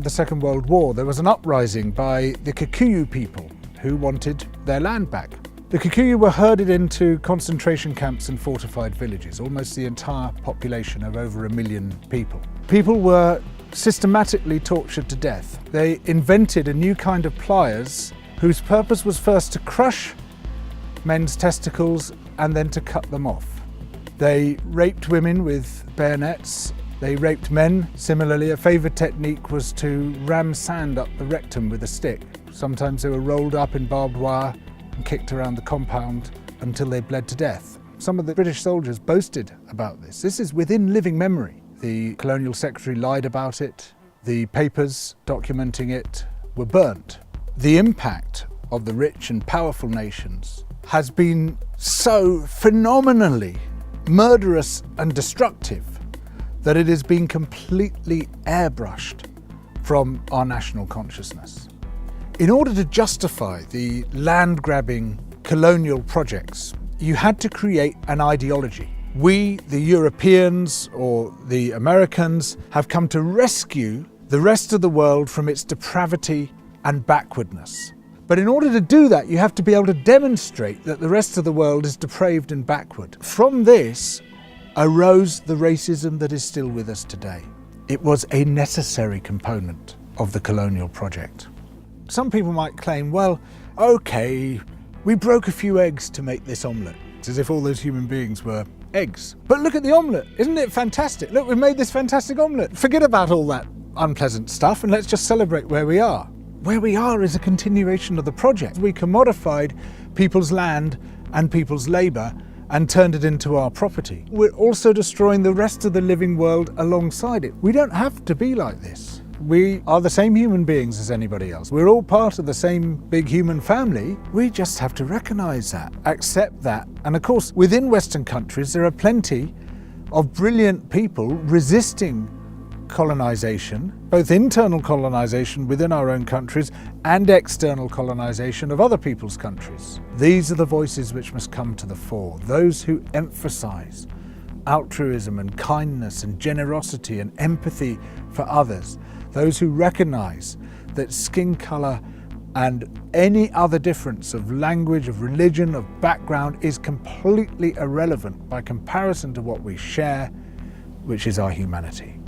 the Second World War, there was an uprising by the Kikuyu people who wanted their land back. The Kikuyu were herded into concentration camps and fortified villages, almost the entire population of over 1 million people. People were systematically tortured to death. They invented a new kind of pliers whose purpose was first to crush men's testicles and then to cut them off. They raped women with bayonets. They raped men. Similarly, a favoured technique was to ram sand up the rectum with a stick. Sometimes they were rolled up in barbed wire and kicked around the compound until they bled to death. Some of the British soldiers boasted about this. This is within living memory. The Colonial Secretary lied about it. The papers documenting it were burnt. The impact of the rich and powerful nations has been so phenomenally murderous and destructive that it has been completely airbrushed from our national consciousness. In order to justify the land-grabbing colonial projects, you had to create an ideology. We, the Europeans or the Americans, have come to rescue the rest of the world from its depravity and backwardness. But in order to do that, you have to be able to demonstrate that the rest of the world is depraved and backward. From this arose the racism that is still with us today. It was a necessary component of the colonial project. Some people might claim, well, okay, we broke a few eggs to make this omelette. It's as if all those human beings were eggs. But look at the omelette, isn't it fantastic? Look, we made this fantastic omelette. Forget about all that unpleasant stuff and let's just celebrate where we are. Where we are is a continuation of the project. We commodified people's land and people's labour and turned it into our property. We're also destroying the rest of the living world alongside it. We don't have to be like this. We are the same human beings as anybody else. We're all part of the same big human family. We just have to recognise that, accept that. And of course, within Western countries, there are plenty of brilliant people resisting colonisation, both internal colonisation within our own countries and external colonisation of other people's countries. These are the voices which must come to the fore, those who emphasise altruism and kindness and generosity and empathy for others, those who recognise that skin colour and any other difference of language, of religion, of background is completely irrelevant by comparison to what we share, which is our humanity.